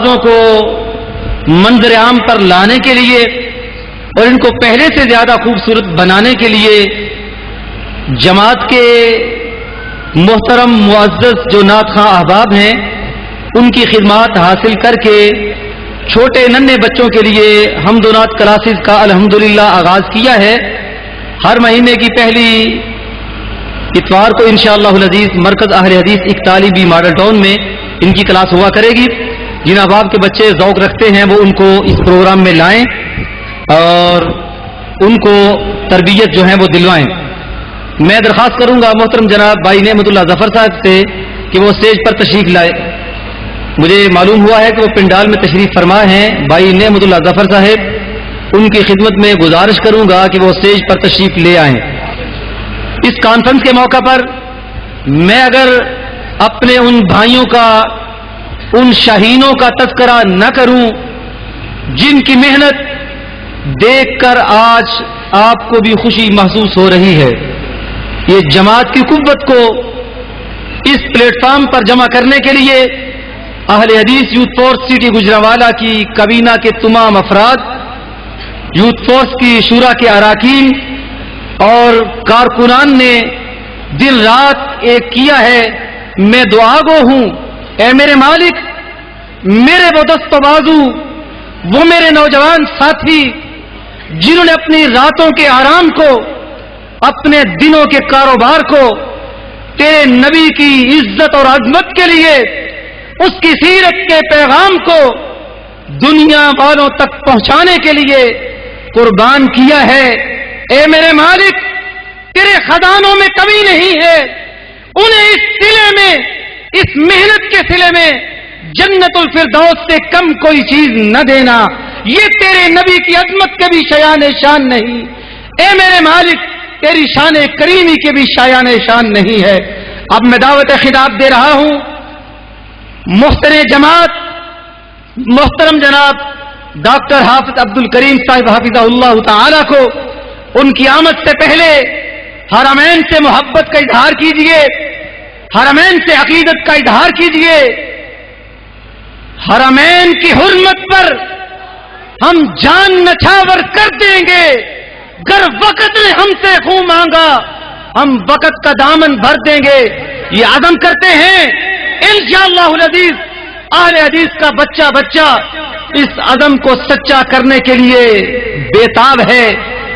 باتوں کو منظر عام پر لانے کے لیے اور ان کو پہلے سے زیادہ خوبصورت بنانے کے لیے جماعت کے محترم معزز جو نعت خواں احباب ہیں ان کی خدمات حاصل کر کے چھوٹے ننھے بچوں کے لیے حمد و نعت کلاسز کا الحمدللہ آغاز کیا ہے. ہر مہینے کی پہلی اتوار کو انشاءاللہ العزیز مرکز اہل حدیث اکتالی بی ماڈل ٹاؤن میں ان کی کلاس ہوا کرے گی. جن احباب کے بچے ذوق رکھتے ہیں وہ ان کو اس پروگرام میں لائیں اور ان کو تربیت جو ہے وہ دلوائیں. میں درخواست کروں گا محترم جناب بھائی نعمت اللہ ظفر صاحب سے کہ وہ اسٹیج پر تشریف لائے. مجھے معلوم ہوا ہے کہ وہ پنڈال میں تشریف فرما ہیں. بھائی نعمت اللہ ظفر صاحب ان کی خدمت میں گزارش کروں گا کہ وہ اسٹیج پر تشریف لے آئیں. اس کانفرنس کے موقع پر میں اگر اپنے ان بھائیوں کا ان شاہینوں کا تذکرہ نہ کروں جن کی محنت دیکھ کر آج آپ کو بھی خوشی محسوس ہو رہی ہے. یہ جماعت کی قوت کو اس پلیٹ فارم پر جمع کرنے کے لیے اہل حدیث یوتھ فورس سٹی گجرانوالہ کی کابینہ کے تمام افراد، یوتھ فورس کی شورا کے اراکین اور کارکنان نے دن رات ایک کیا ہے. میں دعا گو ہوں، اے میرے مالک، میرے وہ دست و بازو، وہ میرے نوجوان ساتھی جنہوں نے اپنی راتوں کے آرام کو، اپنے دنوں کے کاروبار کو تیرے نبی کی عزت اور عظمت کے لیے، اس کی سیرت کے پیغام کو دنیا والوں تک پہنچانے کے لیے قربان کیا ہے. اے میرے مالک، تیرے خزانوں میں کمی نہیں ہے، انہیں اس صلے میں، اس محنت کے صلے میں جنت الفردوس سے کم کوئی چیز نہ دینا. یہ تیرے نبی کی عظمت کے بھی شایان شان نہیں. اے میرے مالک، تیری شان کریمی کے بھی شایان شان نہیں ہے. اب میں دعوت خطاب دے رہا ہوں محترم جماعت، محترم جناب ڈاکٹر حافظ عبد الکریم صاحب حافظہ اللہ تعالی کو ان کی آمد سے پہلے حرمین سے محبت کا اظہار کیجئے، حرمین سے عقیدت کا اظہار کیجئے. حرمین کی حرمت پر ہم جان نچھاور کر دیں گے. گر وقت نے ہم سے خون مانگا ہم وقت کا دامن بھر دیں گے. یہ عزم کرتے ہیں انشاءاللہ العزیز. اہل حدیث کا بچہ بچہ اس عزم کو سچا کرنے کے لیے بےتاب ہے.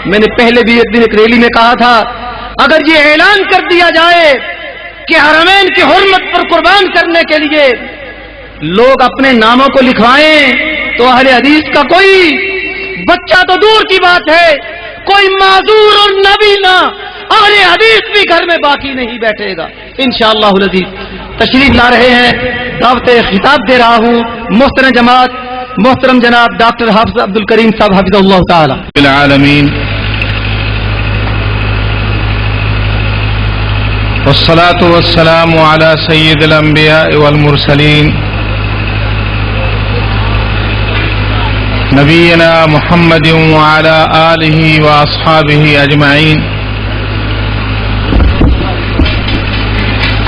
میں نے پہلے بھی ایک دن ایک ریلی میں کہا تھا، اگر یہ اعلان کر دیا جائے کہ حرمین کی حرمت پر قربان کرنے کے لیے لوگ اپنے ناموں کو لکھوائیں تو اہل حدیث کا کوئی بچہ تو دور کی بات ہے، کوئی معذور اور نابینا اہل حدیث بھی گھر میں باقی نہیں بیٹھے گا انشاءاللہ العزیز. تشریف لا رہے ہیں، دعوت خطاب دے رہا ہوں محترم جماعت، محترم جناب ڈاکٹر حافظ عبد الکریم صاحب حفظہ اللہ تعالی. العالمین والصلاة والسلام على سید الانبیاء والمرسلین نبینا محمد وعلى آلہ واصحابہ اجمعین.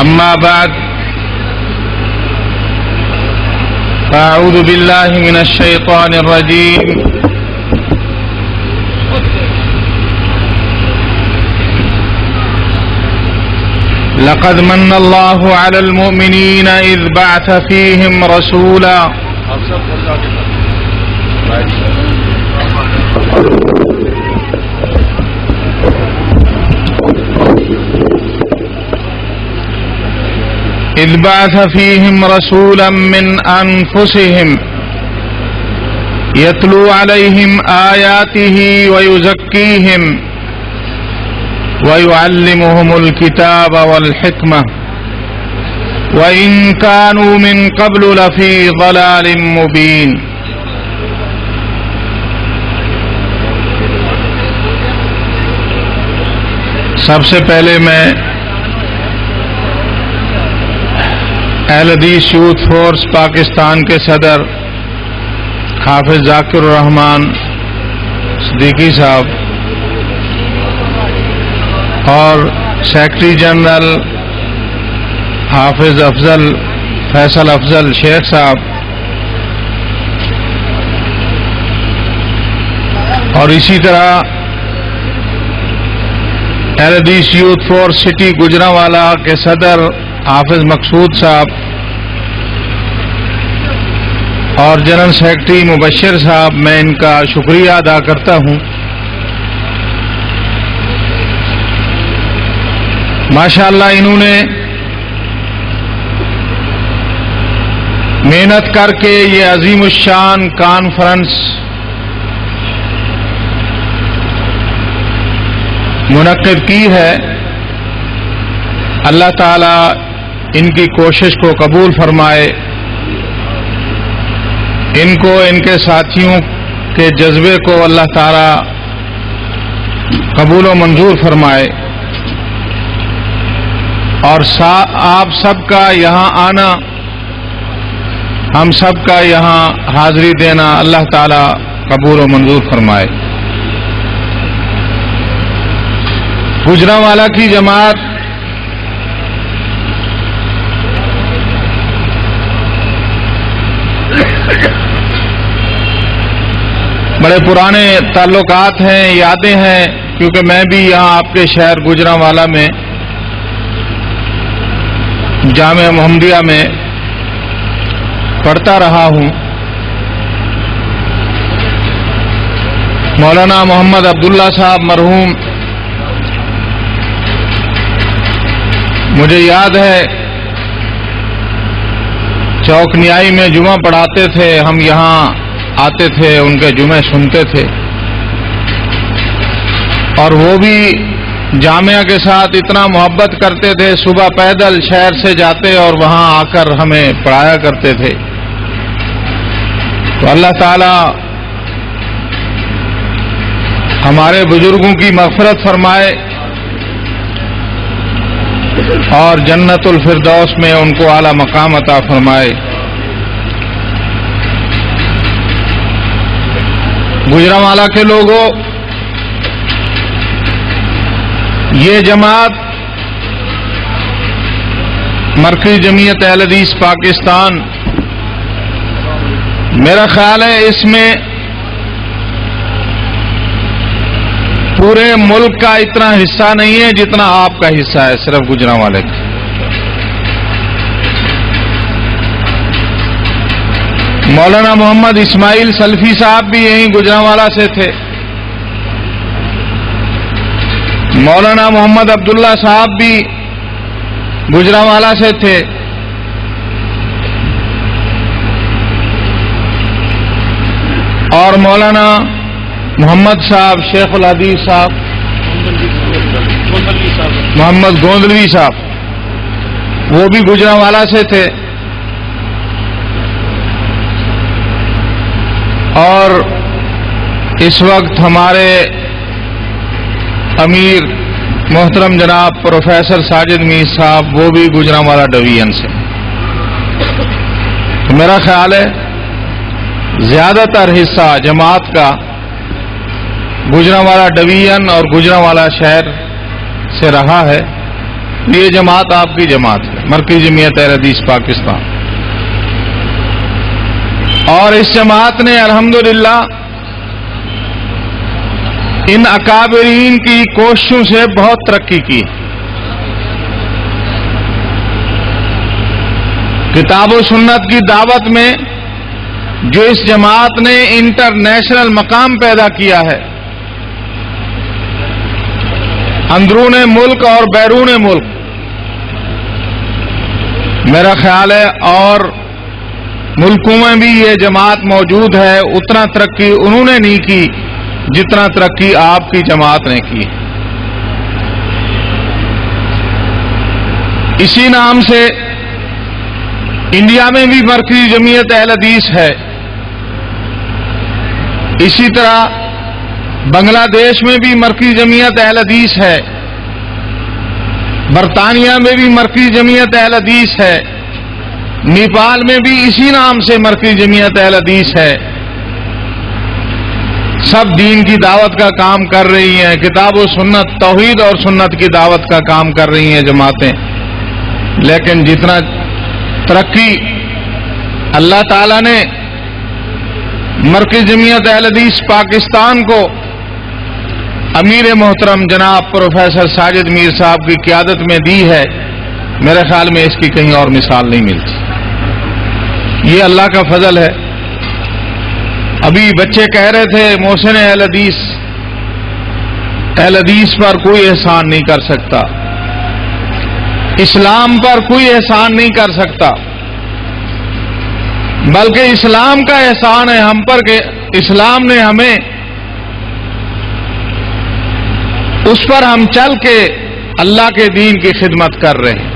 اما بعد، اعوذ باللہ من الشیطان الرجیم. لقد من الله على المؤمنين إذ بعث فيهم رسولا من أنفسهم يتلو عليهم آياته ويزكيهم ويعلمهم الكتاب والحكمة وإن كانوا من قبل لفي ضلال مبين. سب سے پہلے میں اہل حدیث یوتھ فورس پاکستان کے صدر حافظ ذاکر الرحمان صدیقی صاحب اور سیکرٹری جنرل حافظ افضل فیصل افضل شیخ صاحب اور اسی طرح اہل حدیث یوتھ فور سٹی گجرانوالا کے صدر حافظ مقصود صاحب اور جنرل سیکرٹری مبشر صاحب، میں ان کا شکریہ ادا کرتا ہوں۔ ماشاءاللہ انہوں نے محنت کر کے یہ عظیم الشان کانفرنس منعقد کی ہے۔ اللہ تعالی ان کی کوشش کو قبول فرمائے، ان کو ان کے ساتھیوں کے جذبے کو اللہ تعالی قبول و منظور فرمائے، اور آپ سب کا یہاں آنا، ہم سب کا یہاں حاضری دینا اللہ تعالی قبول و منظور فرمائے۔ گجرانوالا کی جماعت بڑے پرانے تعلقات ہیں، یادیں ہیں، کیونکہ میں بھی یہاں آپ کے شہر گجرانوالا میں جامعہ محمدیہ میں پڑھتا رہا ہوں۔ مولانا محمد عبداللہ صاحب مرحوم، مجھے یاد ہے چوک نیائی میں جمعہ پڑھاتے تھے، ہم یہاں آتے تھے، ان کے جمعے سنتے تھے، اور وہ بھی جامعہ کے ساتھ اتنا محبت کرتے تھے، صبح پیدل شہر سے جاتے اور وہاں آ کر ہمیں پڑھایا کرتے تھے۔ تو اللہ تعالی ہمارے بزرگوں کی مغفرت فرمائے اور جنت الفردوس میں ان کو اعلی مقام عطا فرمائے۔ گجرانوالا کے لوگوں، یہ جماعت مرکزی جمعیت اہل حدیث پاکستان، میرا خیال ہے اس میں پورے ملک کا اتنا حصہ نہیں ہے جتنا آپ کا حصہ ہے، صرف گجرانوالے کا۔ مولانا محمد اسماعیل سلفی صاحب بھی یہیں گجرانوالا سے تھے، مولانا محمد عبداللہ صاحب بھی گجرانوالا سے تھے، اور مولانا محمد صاحب، شیخ الحدیث صاحب، محمد گوندلوی صاحب، وہ بھی گجرانوالا سے تھے، اور اس وقت ہمارے امیر محترم جناب پروفیسر ساجد میر صاحب، وہ بھی گجرانوالا ڈویژن سے۔ میرا خیال ہے زیادہ تر حصہ جماعت کا گجرانوالا ڈویژن اور گجرانوالا شہر سے رہا ہے۔ یہ جماعت آپ کی جماعت ہے، مرکزی جمعیت اہل حدیث پاکستان، اور اس جماعت نے الحمدللہ ان اکابرین کی کوششوں سے بہت ترقی کی۔ کتاب و سنت کی دعوت میں جو اس جماعت نے انٹرنیشنل مقام پیدا کیا ہے، اندرون ملک اور بیرون ملک، میرا خیال ہے اور ملکوں میں بھی یہ جماعت موجود ہے، اتنا ترقی انہوں نے نہیں کی جتنا ترقی آپ کی جماعت نے کی۔ اسی نام سے انڈیا میں بھی مرکزی جمعیت اہل حدیث ہے، اسی طرح بنگلہ دیش میں بھی مرکزی جمعیت اہل حدیث ہے، برطانیہ میں بھی مرکزی جمعیت اہل حدیث ہے، نیپال میں بھی اسی نام سے مرکزی جمعیت اہل حدیث ہے۔ سب دین کی دعوت کا کام کر رہی ہیں، کتاب و سنت، توحید اور سنت کی دعوت کا کام کر رہی ہیں جماعتیں، لیکن جتنا ترقی اللہ تعالی نے مرکزی جمعیت اہل حدیث پاکستان کو امیر محترم جناب پروفیسر ساجد میر صاحب کی قیادت میں دی ہے، میرے خیال میں اس کی کہیں اور مثال نہیں ملتی۔ یہ اللہ کا فضل ہے۔ ابھی بچے کہہ رہے تھے محسن اہل حدیث پر کوئی احسان نہیں کر سکتا، اسلام پر کوئی احسان نہیں کر سکتا، بلکہ اسلام کا احسان ہے ہم پر کہ اسلام نے ہمیں اس پر ہم چل کے اللہ کے دین کی خدمت کر رہے ہیں۔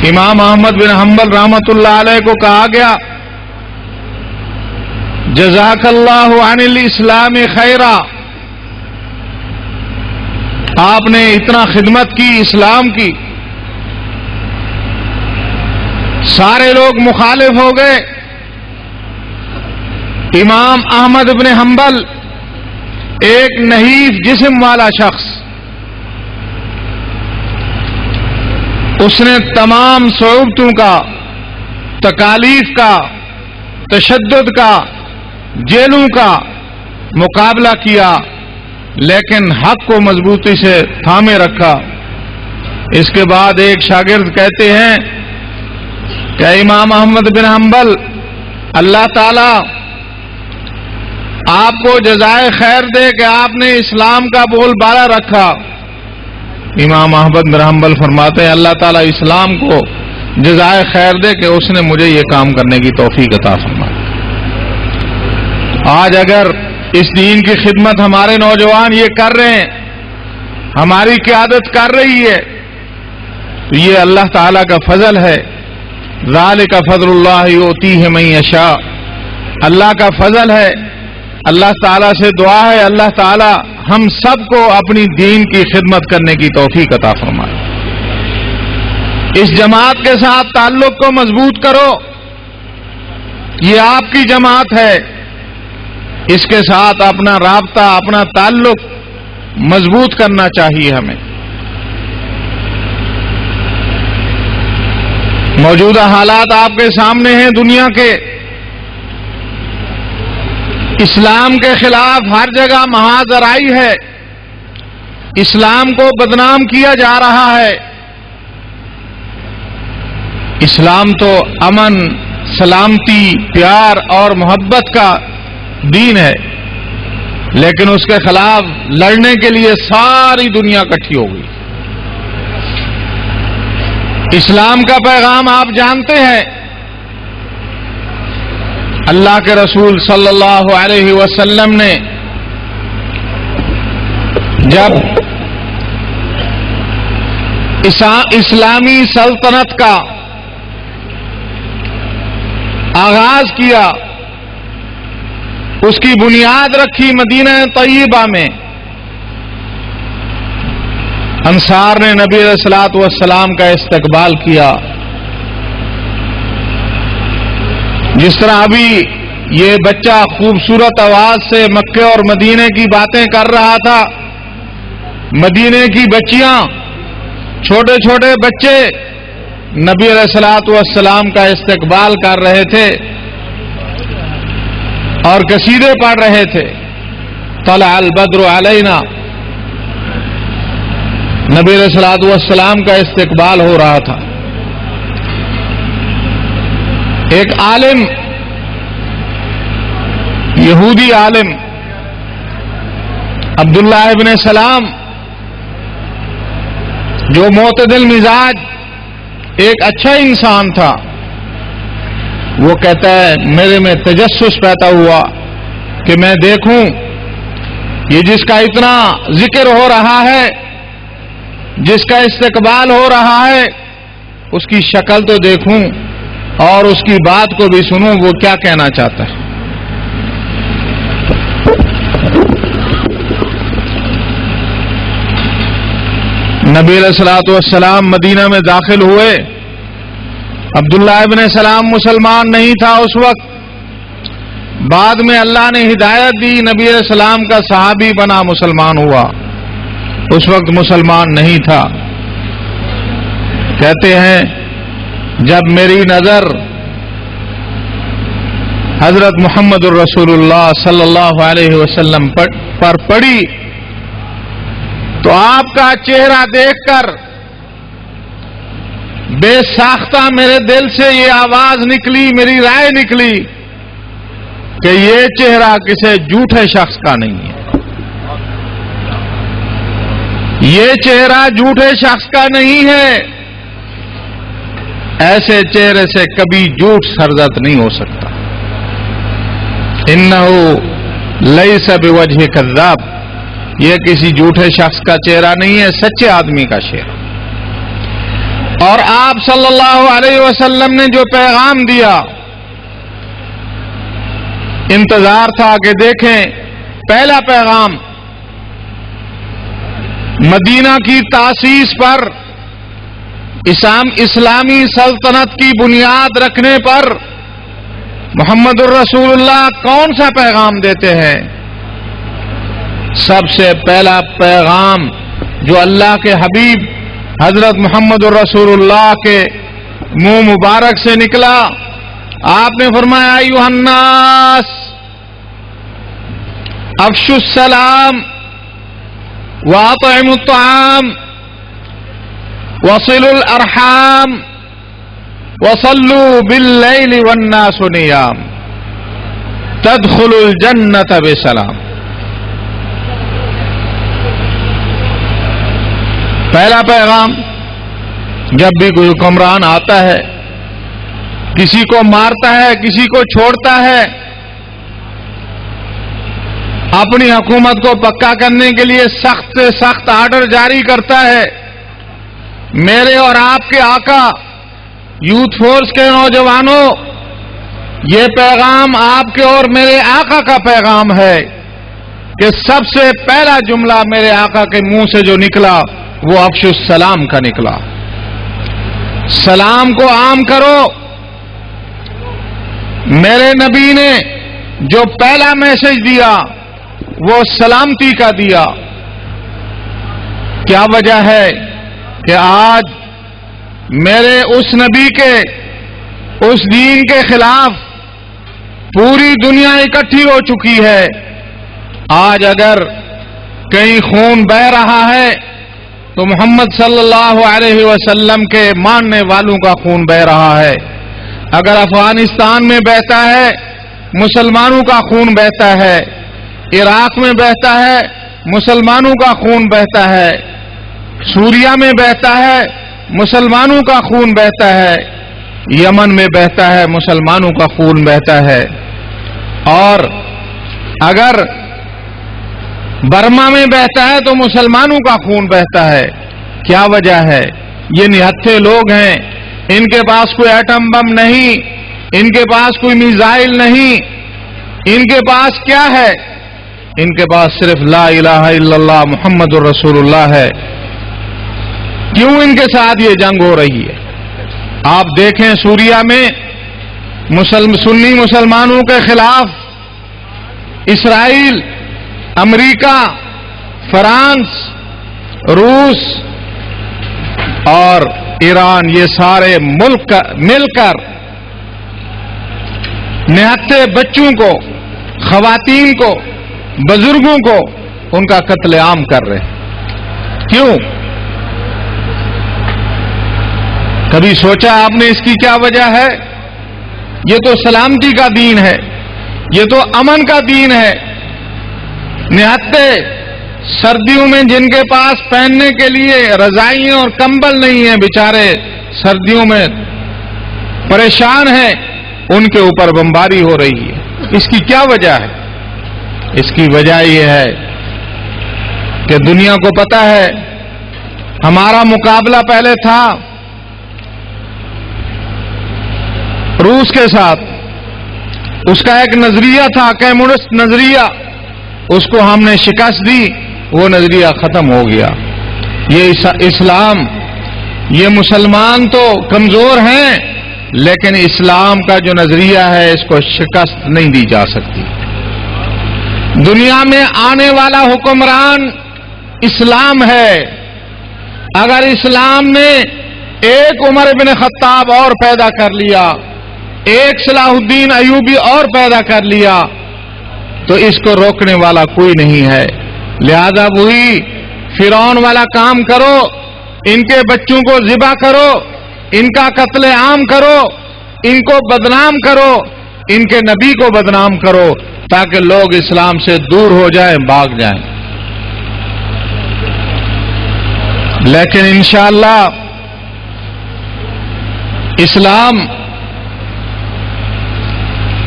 امام احمد بن حنبل رحمۃ اللہ علیہ کو کہا گیا جزاک اللہ عن الاسلام خیرا، آپ نے اتنا خدمت کی اسلام کی، سارے لوگ مخالف ہو گئے۔ امام احمد بن حنبل ایک نحیف جسم والا شخص، اس نے تمام صعوبتوں کا، تکالیف کا، تشدد کا، جیلوں کا مقابلہ کیا، لیکن حق کو مضبوطی سے تھامے رکھا۔ اس کے بعد ایک شاگرد کہتے ہیں کہ امام احمد بن حنبل اللہ تعالی آپ کو جزائے خیر دے کہ آپ نے اسلام کا بول بالا رکھا۔ امام احمد بن حنبل فرماتے ہیں اللہ تعالیٰ اسلام کو جزائے خیر دے کہ اس نے مجھے یہ کام کرنے کی توفیق عطا فرمائی۔ آج اگر اس دین کی خدمت ہمارے نوجوان یہ کر رہے ہیں، ہماری قیادت کر رہی ہے، تو یہ اللہ تعالیٰ کا فضل ہے۔ ذالک فضل اللہ یؤتیہ من یشاء، اللہ کا فضل ہے۔ اللہ تعالیٰ سے دعا ہے اللہ تعالیٰ ہم سب کو اپنی دین کی خدمت کرنے کی توفیق عطا فرمائے۔ اس جماعت کے ساتھ تعلق کو مضبوط کرو، یہ آپ کی جماعت ہے، اس کے ساتھ اپنا رابطہ، اپنا تعلق مضبوط کرنا چاہیے ہمیں۔ موجودہ حالات آپ کے سامنے ہیں دنیا کے، اسلام کے خلاف ہر جگہ مہاذرائی ہے، اسلام کو بدنام کیا جا رہا ہے۔ اسلام تو امن، سلامتی، پیار اور محبت کا دین ہے، لیکن اس کے خلاف لڑنے کے لیے ساری دنیا اکٹھی ہو گئی۔ اسلام کا پیغام آپ جانتے ہیں، اللہ کے رسول صلی اللہ علیہ وسلم نے جب اسلامی سلطنت کا آغاز کیا، اس کی بنیاد رکھی مدینہ طیبہ میں، انصار نے نبی علیہ الصلوۃ والسلام کا استقبال کیا۔ جس طرح ابھی یہ بچہ خوبصورت آواز سے مکے اور مدینے کی باتیں کر رہا تھا، مدینے کی بچیاں، چھوٹے چھوٹے بچے نبی علیہ الصلوۃ والسلام کا استقبال کر رہے تھے اور قصیدے پڑھ رہے تھے۔ طلع البدر علینا، نبی علیہ الصلوۃ والسلام کا استقبال ہو رہا تھا۔ ایک عالم، یہودی عالم عبداللہ ابن سلام، جو معتدل مزاج، ایک اچھا انسان تھا، وہ کہتا ہے میرے میں تجسس پیدا ہوا کہ میں دیکھوں یہ جس کا اتنا ذکر ہو رہا ہے، جس کا استقبال ہو رہا ہے، اس کی شکل تو دیکھوں اور اس کی بات کو بھی سنوں، وہ کیا کہنا چاہتا ہے۔ نبی علیہ الصلوۃ والسلام مدینہ میں داخل ہوئے۔ عبداللہ ابن سلام مسلمان نہیں تھا اس وقت، بعد میں اللہ نے ہدایت دی، نبی علیہ السلام کا صحابی بنا، مسلمان ہوا، اس وقت مسلمان نہیں تھا۔ کہتے ہیں جب میری نظر حضرت محمد الرسول اللہ صلی اللہ علیہ وسلم پر پڑی تو آپ کا چہرہ دیکھ کر بے ساختہ میرے دل سے یہ آواز نکلی، میری رائے نکلی کہ یہ چہرہ کسی جھوٹے شخص کا نہیں ہے، یہ چہرہ جھوٹے شخص کا نہیں ہے، ایسے چہرے سے کبھی جھوٹ سرزد نہیں ہو سکتا۔ انہ لیس بوجہ کذاب، یہ کسی جھوٹے شخص کا چہرہ نہیں ہے، سچے آدمی کا چہرہ۔ اور آپ صلی اللہ علیہ وسلم نے جو پیغام دیا، انتظار تھا کہ دیکھیں پہلا پیغام مدینہ کی تاسیس پر، اسلامی سلطنت کی بنیاد رکھنے پر محمد الرسول اللہ کون سا پیغام دیتے ہیں؟ سب سے پہلا پیغام جو اللہ کے حبیب حضرت محمد الرسول اللہ کے منہ مبارک سے نکلا، آپ نے فرمایا ایھا الناس افشوا السلام واطعموا الطعام وصلوا الارحام وصلوا باللیل والناس نیام تدخلوا الجنة بسلام۔ پہلا پیغام، جب بھی کوئی حکمران آتا ہے، کسی کو مارتا ہے، کسی کو چھوڑتا ہے، اپنی حکومت کو پکا کرنے کے لیے سخت سے سخت آرڈر جاری کرتا ہے، میرے اور آپ کے آقا یوتھ فورس کے نوجوانوں، یہ پیغام آپ کے اور میرے آقا کا پیغام ہے کہ سب سے پہلا جملہ میرے آقا کے منہ سے جو نکلا وہ افشوا السلام کا نکلا۔ سلام کو عام کرو۔ میرے نبی نے جو پہلا میسج دیا وہ سلامتی کا دیا۔ کیا وجہ ہے کہ آج میرے اس نبی کے اس دین کے خلاف پوری دنیا اکٹھی ہو چکی ہے۔ آج اگر کہیں خون بہہ رہا ہے تو محمد صلی اللہ علیہ وسلم کے ماننے والوں کا خون بہہ رہا ہے۔ اگر افغانستان میں بہتا ہے مسلمانوں کا خون بہتا ہے، عراق میں بہتا ہے مسلمانوں کا خون بہتا ہے، سوریا میں بہتا ہے مسلمانوں کا خون بہتا ہے، یمن میں بہتا ہے مسلمانوں کا خون بہتا ہے، اور اگر برما میں بہتا ہے تو مسلمانوں کا خون بہتا ہے۔ کیا وجہ ہے؟ یہ نہتھے لوگ ہیں، ان کے پاس کوئی ایٹم بم نہیں، ان کے پاس کوئی میزائل نہیں، ان کے پاس کیا ہے؟ ان کے پاس صرف لا الہ الا اللہ محمد الرسول اللہ ہے۔ کیوں ان کے ساتھ یہ جنگ ہو رہی ہے؟ آپ دیکھیں سوریا میں سنی مسلمانوں کے خلاف اسرائیل، امریکہ، فرانس، روس اور ایران، یہ سارے ملک مل کر نہتے بچوں کو، خواتین کو، بزرگوں کو ان کا قتل عام کر رہے ہیں۔ کیوں؟ کبھی سوچا آپ نے اس کی کیا وجہ ہے؟ یہ تو سلامتی کا دین ہے، یہ تو امن کا دین ہے۔ نہتے سردیوں میں جن کے پاس پہننے کے لیے رضائیاں اور کمبل نہیں ہیں، بیچارے سردیوں میں پریشان ہیں، ان کے اوپر بمباری ہو رہی ہے۔ اس کی کیا وجہ ہے؟ اس کی وجہ یہ ہے کہ دنیا کو پتہ ہے ہمارا مقابلہ پہلے تھا روس کے ساتھ، اس کا ایک نظریہ تھا کمیونسٹ نظریہ، اس کو ہم نے شکست دی، وہ نظریہ ختم ہو گیا۔ یہ اسلام، یہ مسلمان تو کمزور ہیں لیکن اسلام کا جو نظریہ ہے اس کو شکست نہیں دی جا سکتی۔ دنیا میں آنے والا حکمران اسلام ہے۔ اگر اسلام نے ایک عمر بن خطاب اور پیدا کر لیا، ایک صلاح الدین ایوبی اور پیدا کر لیا تو اس کو روکنے والا کوئی نہیں ہے۔ لہذا وہی فرعون والا کام کرو، ان کے بچوں کو ذبح کرو، ان کا قتل عام کرو، ان کو بدنام کرو، ان کے نبی کو بدنام کرو، تاکہ لوگ اسلام سے دور ہو جائیں، بھاگ جائیں۔ لیکن انشاءاللہ اسلام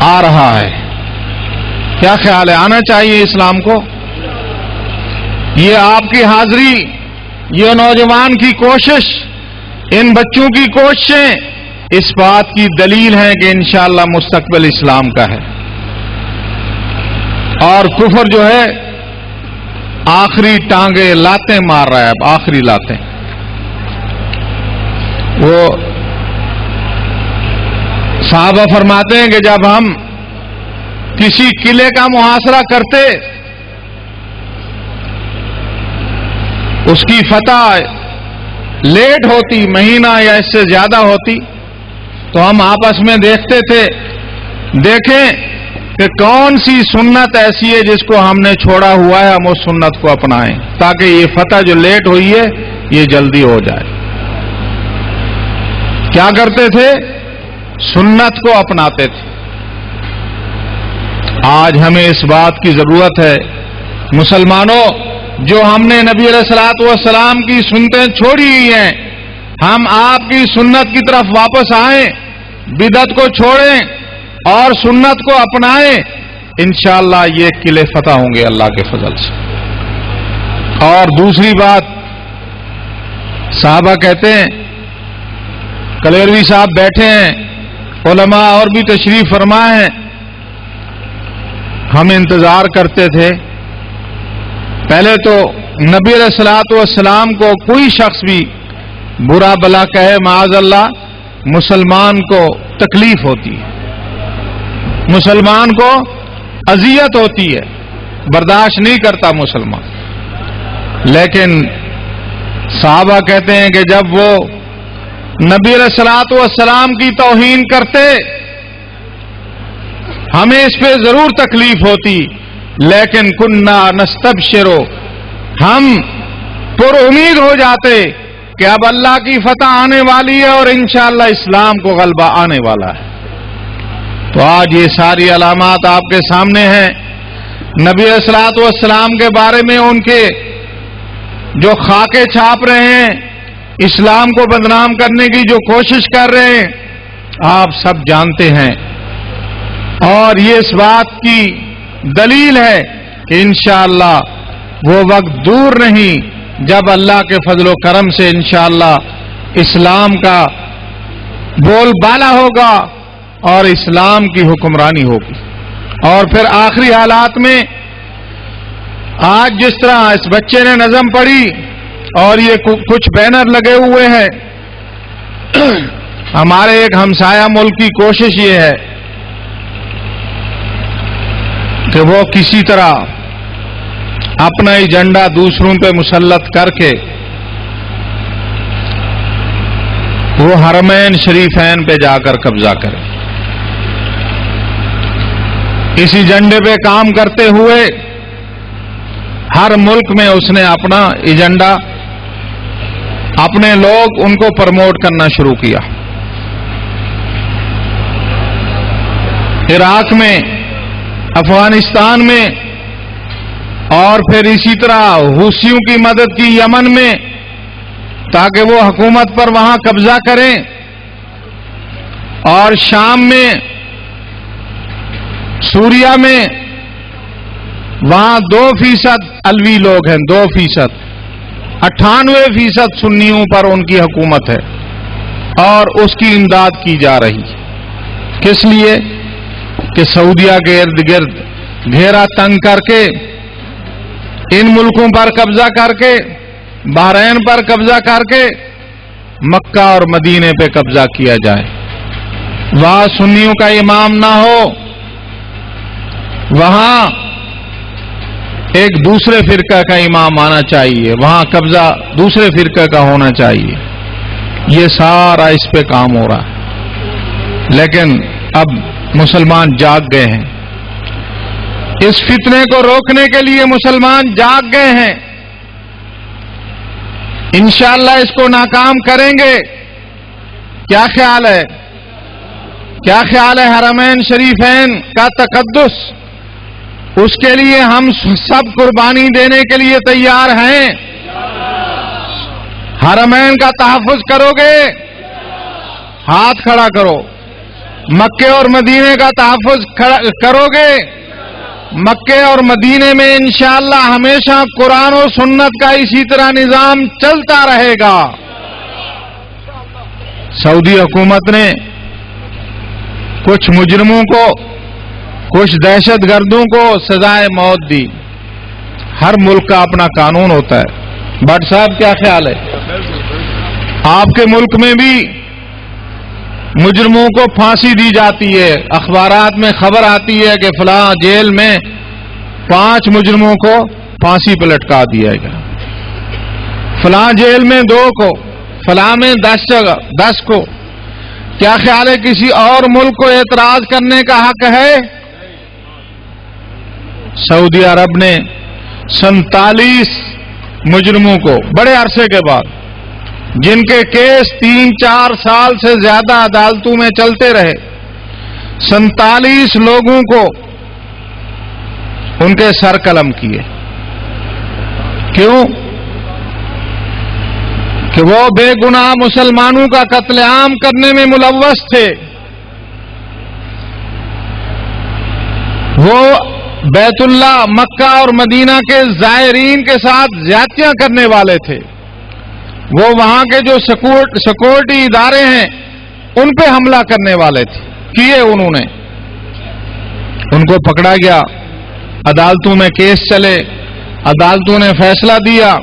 آ رہا ہے۔ کیا خیال ہے؟ آنا چاہیے اسلام کو؟ یہ آپ کی حاضری، یہ نوجوان کی کوشش، ان بچوں کی کوششیں اس بات کی دلیل ہیں کہ انشاءاللہ مستقبل اسلام کا ہے۔ اور کفر جو ہے آخری ٹانگیں لاتیں مار رہا ہے، اب آخری لاتیں۔ وہ صحابہ فرماتے ہیں کہ جب ہم کسی قلعے کا محاصرہ کرتے، اس کی فتح لیٹ ہوتی، مہینہ یا اس سے زیادہ ہوتی، تو ہم آپس میں دیکھتے تھے، دیکھیں کہ کون سی سنت ایسی ہے جس کو ہم نے چھوڑا ہوا ہے، ہم اس سنت کو اپنائیں تاکہ یہ فتح جو لیٹ ہوئی ہے یہ جلدی ہو جائے۔ کیا کرتے تھے؟ سنت کو اپناتے تھے۔ آج ہمیں اس بات کی ضرورت ہے مسلمانوں، جو ہم نے نبی علیہ الصلوۃ والسلام کی سنتیں چھوڑی ہوئی ہیں، ہم آپ کی سنت کی طرف واپس آئیں، بدعت کو چھوڑیں اور سنت کو اپنائیں۔ انشاءاللہ یہ قلعے فتح ہوں گے اللہ کے فضل سے۔ اور دوسری بات، صحابہ کہتے ہیں، کلیروی صاحب بیٹھے ہیں، علماء اور بھی تشریف فرما ہیں، ہم انتظار کرتے تھے۔ پہلے تو نبی علیہ الصلوۃ والسلام کو کوئی شخص بھی برا بلا کہے، معاذ اللہ، مسلمان کو تکلیف ہوتی ہے، مسلمان کو اذیت ہوتی ہے، برداشت نہیں کرتا مسلمان۔ لیکن صحابہ کہتے ہیں کہ جب وہ نبی علیہ الصلوۃ والسلام کی توہین کرتے، ہمیں اس پہ ضرور تکلیف ہوتی، لیکن کننا نستبشر، ہم پر امید ہو جاتے کہ اب اللہ کی فتح آنے والی ہے اور انشاءاللہ اسلام کو غلبہ آنے والا ہے۔ تو آج یہ ساری علامات آپ کے سامنے ہیں۔ نبی علیہ الصلوۃ والسلام کے بارے میں ان کے جو خاکے چھاپ رہے ہیں، اسلام کو بدنام کرنے کی جو کوشش کر رہے ہیں، آپ سب جانتے ہیں۔ اور یہ اس بات کی دلیل ہے کہ انشاءاللہ وہ وقت دور نہیں جب اللہ کے فضل و کرم سے انشاءاللہ اسلام کا بول بالا ہوگا اور اسلام کی حکمرانی ہوگی۔ اور پھر آخری حالات میں آج جس طرح اس بچے نے نظم پڑھی اور یہ کچھ بینر لگے ہوئے ہیں، ہمارے ایک ہمسایہ ملک کی کوشش یہ ہے کہ وہ کسی طرح اپنا ایجنڈا دوسروں پہ مسلط کر کے وہ حرمین شریفین پہ جا کر قبضہ کرے۔ اس ایجنڈے پہ کام کرتے ہوئے ہر ملک میں اس نے اپنا ایجنڈا، اپنے لوگ ان کو پروموٹ کرنا شروع کیا۔ عراق میں، افغانستان میں، اور پھر اسی طرح حوثیوں کی مدد کی یمن میں، تاکہ وہ حکومت پر وہاں قبضہ کریں۔ اور شام میں، سوریا میں، وہاں 2% علوی لوگ ہیں، 2%، 98% سنیوں پر ان کی حکومت ہے اور اس کی امداد کی جا رہی ہے۔ کس لیے؟ کہ سعودیہ کے ارد گرد گھیرا تنگ کر کے، ان ملکوں پر قبضہ کر کے، بحرین پر قبضہ کر کے، مکہ اور مدینے پہ قبضہ کیا جائے۔ وہاں سنیوں کا امام نہ ہو، وہاں ایک دوسرے فرقہ کا امام آنا چاہیے، وہاں قبضہ دوسرے فرقہ کا ہونا چاہیے۔ یہ سارا اس پہ کام ہو رہا ہے، لیکن اب مسلمان جاگ گئے ہیں۔ اس فتنے کو روکنے کے لیے مسلمان جاگ گئے ہیں۔ انشاءاللہ اس کو ناکام کریں گے. کیا خیال ہے؟ کیا خیال ہے حرمین شریفین کا تقدس؟ اس کے لیے ہم سب قربانی دینے کے لیے تیار ہیں. حرمین کا تحفظ کرو گے؟ ہاتھ کھڑا کرو. مکے اور مدینے کا تحفظ کرو گے؟ مکے اور مدینے میں انشاءاللہ ہمیشہ قرآن و سنت کا اسی طرح نظام چلتا رہے گا. سعودی حکومت نے کچھ مجرموں کو، کچھ دہشت گردوں کو سزائے موت دی. ہر ملک کا اپنا قانون ہوتا ہے. بٹ صاحب کیا خیال ہے؟ آپ کے ملک میں بھی مجرموں کو پھانسی دی جاتی ہے. اخبارات میں خبر آتی ہے کہ فلاں جیل میں 5 مجرموں کو پھانسی پہ لٹکا دیا گیا، فلاں جیل میں 2 کو، فلاں میں 10 کو. کیا خیال ہے کسی اور ملک کو اعتراض کرنے کا حق ہے؟ سعودی عرب نے 47 مجرموں کو بڑے عرصے کے بعد، جن کے کیس 3-4 سال سے زیادہ عدالتوں میں چلتے رہے، 47 لوگوں کو ان کے سر قلم کیے. کیوں؟ کہ وہ بے گناہ مسلمانوں کا قتل عام کرنے میں ملوث تھے. وہ بیت اللہ، مکہ اور مدینہ کے زائرین کے ساتھ زیادتیاں کرنے والے تھے. وہ وہاں کے جو سیکورٹی ادارے ہیں ان پہ حملہ کرنے والے تھے. کیے انہوں نے. ان کو پکڑا گیا، عدالتوں میں کیس چلے، عدالتوں نے فیصلہ دیا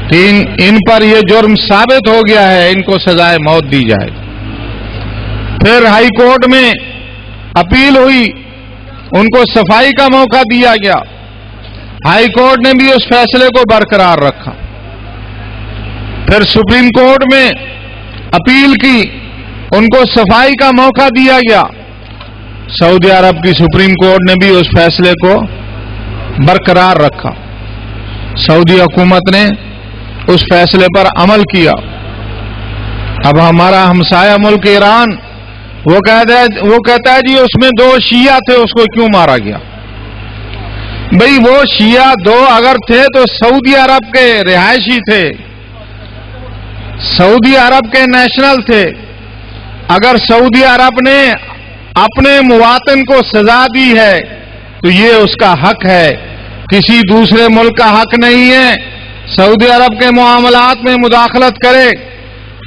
کہ ان پر یہ جرم ثابت ہو گیا ہے، ان کو سزائے موت دی جائے. پھر ہائی کورٹ میں اپیل ہوئی، ان کو صفائی کا موقع دیا گیا. ہائی کورٹ نے بھی اس فیصلے کو برقرار رکھا. پھر سپریم کورٹ میں اپیل کی، ان کو صفائی کا موقع دیا گیا. سعودی عرب کی سپریم کورٹ نے بھی اس فیصلے کو برقرار رکھا. سعودی حکومت نے اس فیصلے پر عمل کیا. اب ہمارا ہمسایہ ملک ایران وہ کہتا ہے جی اس میں 2 شیعہ تھے، اس کو کیوں مارا گیا؟ بھئی وہ شیعہ 2 اگر تھے تو سعودی عرب کے رہائشی تھے، سعودی عرب کے نیشنل تھے. اگر سعودی عرب نے اپنے مواطن کو سزا دی ہے تو یہ اس کا حق ہے، کسی دوسرے ملک کا حق نہیں ہے. سعودی عرب کے معاملات میں مداخلت کرے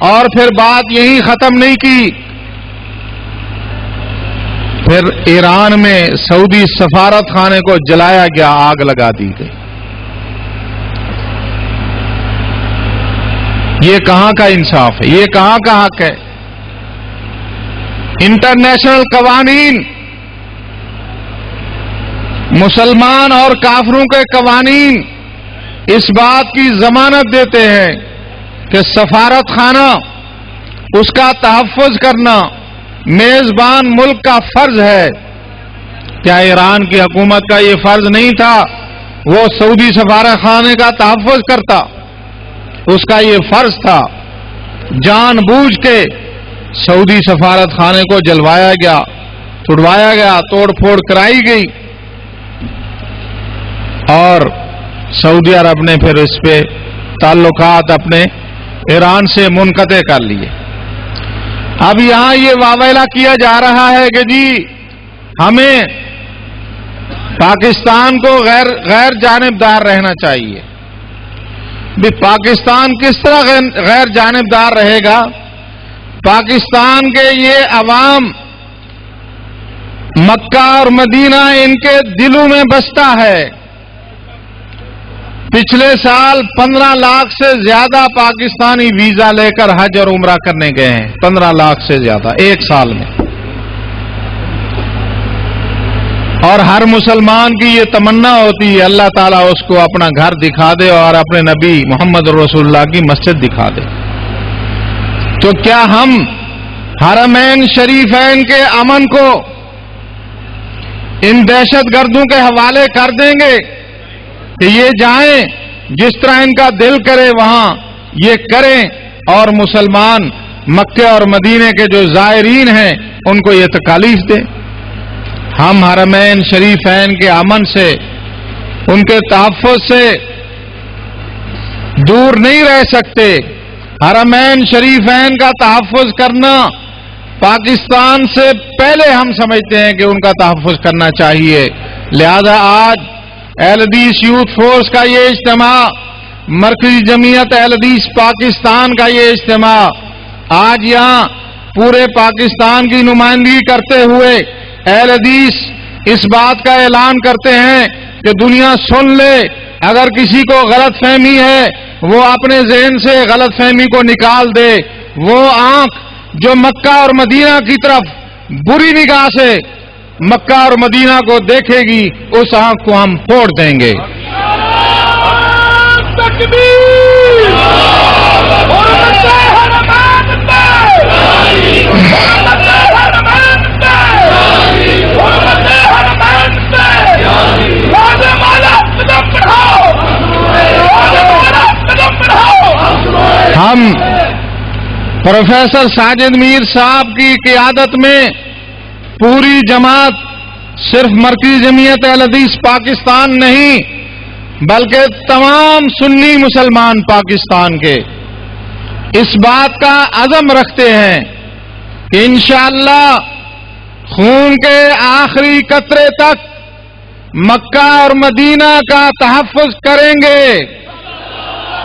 اور پھر بات یہی ختم نہیں کی. پھر ایران میں سعودی سفارت خانے کو جلایا گیا، آگ لگا دی گئی. یہ کہاں کا انصاف ہے؟ یہ کہاں کا حق ہے؟ انٹرنیشنل قوانین، مسلمان اور کافروں کے قوانین اس بات کی ضمانت دیتے ہیں کہ سفارت خانہ، اس کا تحفظ کرنا میزبان ملک کا فرض ہے. کیا ایران کی حکومت کا یہ فرض نہیں تھا؟ وہ سعودی سفارت خانے کا تحفظ کرتا، اس کا یہ فرض تھا. جان بوجھ کے سعودی سفارت خانے کو جلوایا گیا، چھڑوایا گیا، توڑ پھوڑ کرائی گئی، اور سعودی عرب نے پھر اس پہ تعلقات اپنے ایران سے منقطع کر لیے. اب یہاں یہ واویلا کیا جا رہا ہے کہ جی ہمیں پاکستان کو غیر جانبدار رہنا چاہیے. بھی پاکستان کس طرح غیر جانبدار رہے گا؟ پاکستان کے یہ عوام، مکہ اور مدینہ ان کے دلوں میں بستا ہے. پچھلے سال 15 لاکھ سے زیادہ پاکستانی ویزا لے کر حج اور عمرہ کرنے گئے ہیں. 15 لاکھ سے زیادہ ایک سال میں. اور ہر مسلمان کی یہ تمنا ہوتی ہے اللہ تعالیٰ اس کو اپنا گھر دکھا دے اور اپنے نبی محمد رسول اللہ کی مسجد دکھا دے. تو کیا ہم حرمین شریفین کے امن کو ان دہشت گردوں کے حوالے کر دیں گے کہ یہ جائیں جس طرح ان کا دل کرے وہاں یہ کریں، اور مسلمان مکہ اور مدینے کے جو زائرین ہیں ان کو یہ تکالیف دیں۔ ہم حرمین شریفین کے امن سے، ان کے تحفظ سے دور نہیں رہ سکتے۔ حرمین شریفین کا تحفظ کرنا پاکستان سے پہلے ہم سمجھتے ہیں کہ ان کا تحفظ کرنا چاہیے۔ لہذا آج اہل حدیث یوتھ فورس کا یہ اجتماع، مرکزی جمعیت اہل حدیث پاکستان کا یہ اجتماع، آج یہاں پورے پاکستان کی نمائندگی کرتے ہوئے اہل حدیث اس بات کا اعلان کرتے ہیں کہ دنیا سن لے، اگر کسی کو غلط فہمی ہے وہ اپنے ذہن سے غلط فہمی کو نکال دے۔ وہ آنکھ جو مکہ اور مدینہ کی طرف بری نگاہ سے مکہ اور مدینہ کو دیکھے گی، اس آنکھ کو ہم پھوڑ دیں گے۔ ہم پروفیسر ساجد میر صاحب کی قیادت میں پوری جماعت، صرف مرکزی جمعیت اہل حدیث پاکستان نہیں بلکہ تمام سنی مسلمان پاکستان کے اس بات کا عزم رکھتے ہیں کہ انشاءاللہ خون کے آخری قطرے تک مکہ اور مدینہ کا تحفظ کریں گے۔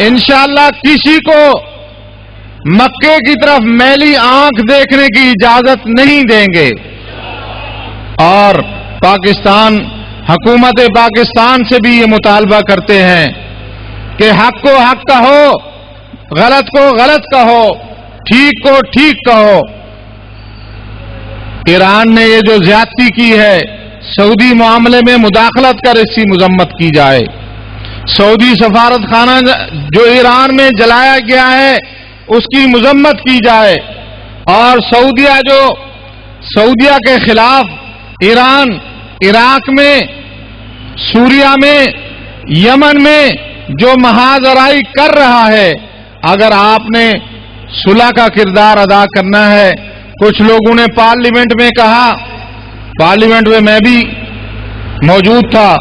انشاءاللہ کسی کو مکے کی طرف میلی آنکھ دیکھنے کی اجازت نہیں دیں گے، اور پاکستان، حکومت پاکستان سے بھی یہ مطالبہ کرتے ہیں کہ حق کو حق کہو، غلط کو غلط کہو، ٹھیک کو ٹھیک کہو۔ ایران نے یہ جو زیادتی کی ہے، سعودی معاملے میں مداخلت کر اس کی مذمت کی جائے۔ سعودی سفارت خانہ جو ایران میں جلایا گیا ہے اس کی مذمت کی جائے، اور سعودیہ کے خلاف ایران عراق میں، سوریہ میں، یمن میں جو محاذ آرائی کر رہا ہے، اگر آپ نے صلح کا کردار ادا کرنا ہے، کچھ لوگوں نے پارلیمنٹ میں کہا، پارلیمنٹ میں میں بھی موجود تھا،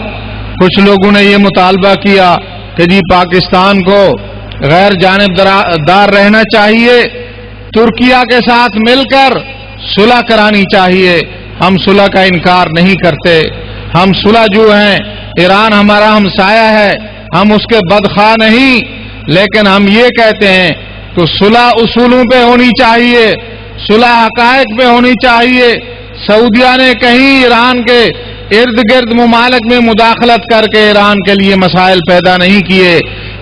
کچھ لوگوں نے یہ مطالبہ کیا کہ جی پاکستان کو غیر جانبدار رہنا چاہیے، ترکیہ کے ساتھ مل کر صلح کرانی چاہیے۔ ہم صلح کا انکار نہیں کرتے، ہم صلح جو ہیں، ایران ہمارا ہمسایہ ہے، ہم اس کے بدخواہ نہیں، لیکن ہم یہ کہتے ہیں کہ صلح اصولوں پہ ہونی چاہیے، صلح حقائق پہ ہونی چاہیے۔ سعودیہ نے کہیں ایران کے ارد گرد ممالک میں مداخلت کر کے ایران کے لیے مسائل پیدا نہیں کیے،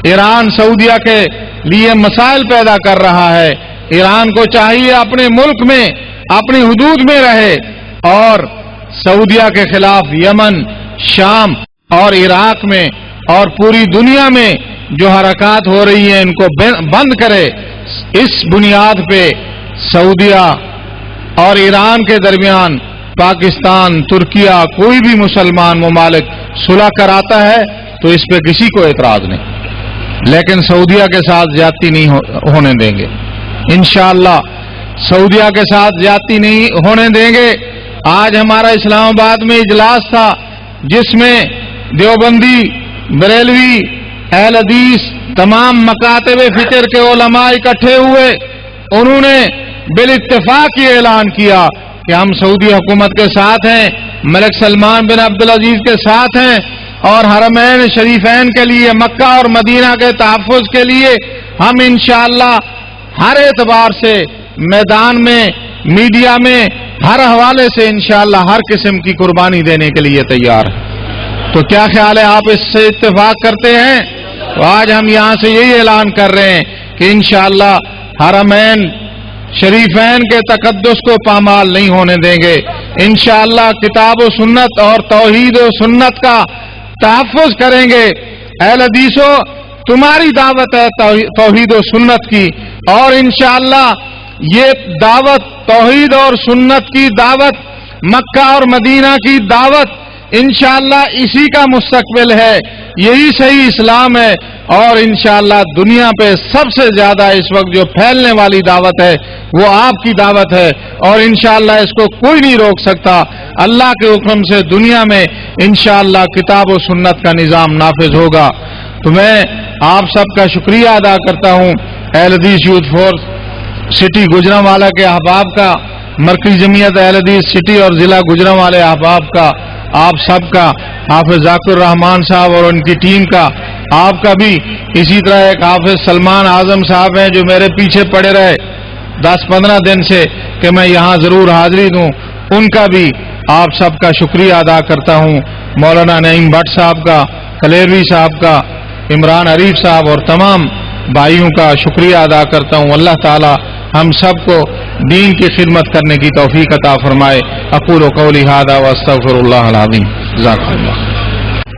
ایران سعودیہ کے لیے مسائل پیدا کر رہا ہے۔ ایران کو چاہیے اپنے ملک میں، اپنی حدود میں رہے، اور سعودیہ کے خلاف یمن، شام اور عراق میں اور پوری دنیا میں جو حرکات ہو رہی ہیں ان کو بند کرے۔ اس بنیاد پہ سعودیہ اور ایران کے درمیان پاکستان، ترکیہ، کوئی بھی مسلمان ممالک صلح کراتا ہے تو اس پہ کسی کو اعتراض نہیں، لیکن سعودیہ کے ساتھ زیادتی نہیں ہونے دیں گے۔ انشاءاللہ سعودیہ کے ساتھ زیادتی نہیں ہونے دیں گے۔ آج ہمارا اسلام آباد میں اجلاس تھا جس میں دیوبندی، بریلوی، اہل حدیث، تمام مکاتب فکر کے علماء اکٹھے ہوئے، انہوں نے بالاتفاق یہ اعلان کیا کہ ہم سعودی حکومت کے ساتھ ہیں، ملک سلمان بن عبدالعزیز کے ساتھ ہیں، اور حرمین شریفین کے لیے، مکہ اور مدینہ کے تحفظ کے لیے ہم انشاءاللہ ہر اعتبار سے میدان میں، میڈیا میں، ہر حوالے سے انشاءاللہ ہر قسم کی قربانی دینے کے لیے تیار ہیں۔ تو کیا خیال ہے، آپ اس سے اتفاق کرتے ہیں؟ تو آج ہم یہاں سے یہی اعلان کر رہے ہیں کہ انشاءاللہ حرمین شریفین کے تقدس کو پامال نہیں ہونے دیں گے۔ انشاءاللہ کتاب و سنت اور توحید و سنت کا تحفظ کریں گے۔ اہل حدیثو، تمہاری دعوت ہے توحید و سنت کی، اور انشاءاللہ یہ دعوت، توحید اور سنت کی دعوت، مکہ اور مدینہ کی دعوت، انشاءاللہ اسی کا مستقبل ہے، یہی صحیح اسلام ہے، اور انشاءاللہ دنیا پہ سب سے زیادہ اس وقت جو پھیلنے والی دعوت ہے وہ آپ کی دعوت ہے، اور انشاءاللہ اس کو کوئی نہیں روک سکتا۔ اللہ کے حکم سے دنیا میں انشاءاللہ کتاب و سنت کا نظام نافذ ہوگا۔ تو میں آپ سب کا شکریہ ادا کرتا ہوں، اہل حدیث یوتھ فورس سٹی گجرانوالہ کے احباب کا، مرکزی جمعیت اہل حدیث سٹی اور ضلع گجرانوالے احباب کا، آپ سب کا، حافظ ذاکر الرحمان صاحب اور ان کی ٹیم کا، آپ کا بھی، اسی طرح ایک حافظ سلمان اعظم صاحب ہیں جو میرے پیچھے پڑے رہے 10-15 دن سے کہ میں یہاں ضرور حاضری دوں، ان کا بھی آپ سب کا شکریہ ادا کرتا ہوں۔ مولانا نعیم بٹ صاحب کا، کلیروی صاحب کا، عمران عریف صاحب اور تمام بھائیوں کا شکریہ ادا کرتا ہوں۔ اللہ تعالی ہم سب کو دین کی خدمت کرنے کی توفیق عطا فرمائے۔ اقول قولی ھذا واستغفر اللہ العظیم۔ جزاک اللہ۔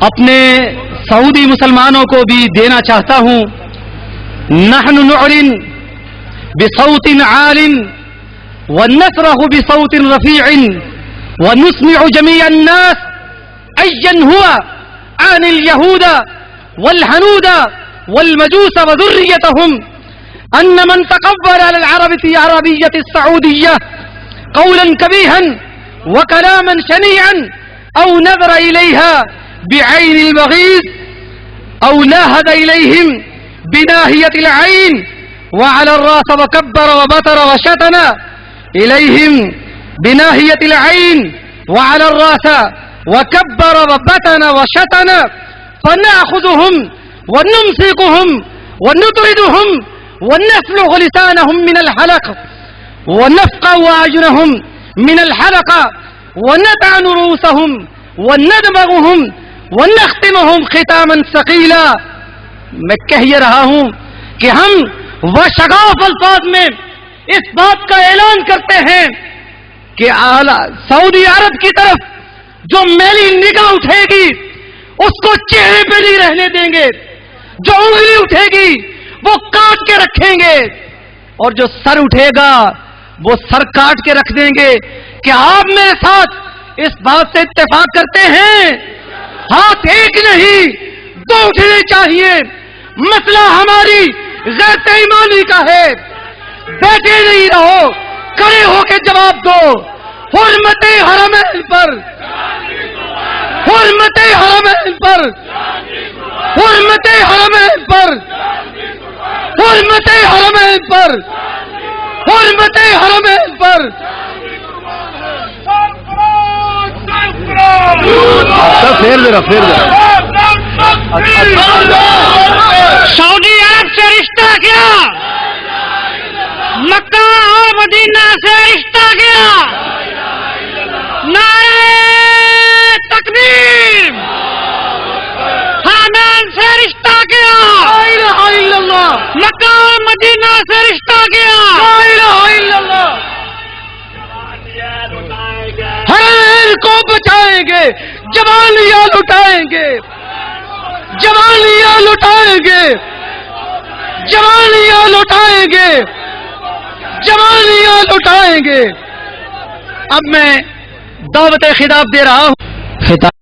اپنے سعودی مسلمانوں کو بھی دینا چاہتا ہوں، نحن نعلن بصوت عال ونصرخ بصوت رفيع ونسمع جميع الناس أيا هو عن اليهود والهنود والمجوس وذريتهم أن من تقبل على العرب في عربية السعودية قولا كبيها وكلاما شنيعا أو نظر إليها بعين البغيض أو ناهد إليهم بناهية العين وعلى الراس وكبر وبتر وشتن إليهم بناهية العين وعلى الراس وكبر وبتن وشتن فنأخذهم ونمسكهم ونطردهم ونفلغ لسانهم من الحلق ونفقع أعينهم من الحلق ونطعن رؤوسهم وندمغهم ونختمهم ختاما ثقيلا۔ میں کہہ یہ رہا ہوں کہ ہم وشگاف الفاظ میں اس بات کا اعلان کرتے ہیں کہ سعودی عرب کی طرف جو میلی نگاہ اٹھے گی اس کو چہرے پہ نہیں رہنے دیں گے، جو انگلی اٹھے گی وہ کاٹ کے رکھیں گے، اور جو سر اٹھے گا وہ سر کاٹ کے رکھ دیں گے۔ کہ آپ میرے ساتھ اس بات سے اتفاق کرتے ہیں؟ ہاتھ ایک نہیں دو اٹھنے چاہیے۔ مسئلہ ہماری غیر ایمانی کا ہے، بیٹھے نہیں رہو، کھڑے ہو کے جواب دو۔ حرمت حرمین پر، حرمت حرمین پر، حرمت حرمین پر، حرمت حرمین پر، حرمت حرمین پر۔ سعودی عرب سے رشتہ کیا، مکہ اور مدینہ سے رشتہ کیا، نعرہ تکبیر، حرمین سے رشتہ کیا، لا الہ الا اللہ، مکہ اور مدینہ سے رشتہ کیا، لا الہ الا اللہ۔ حرمین کو بچائیں گے، جوانیاں لٹائیں گے، جوانیاں لٹائیں گے، جوانیاں لٹائیں گے، جوانیاں لٹائیں گے۔ اب میں دعوت خطاب دے رہا ہوں۔ خطاب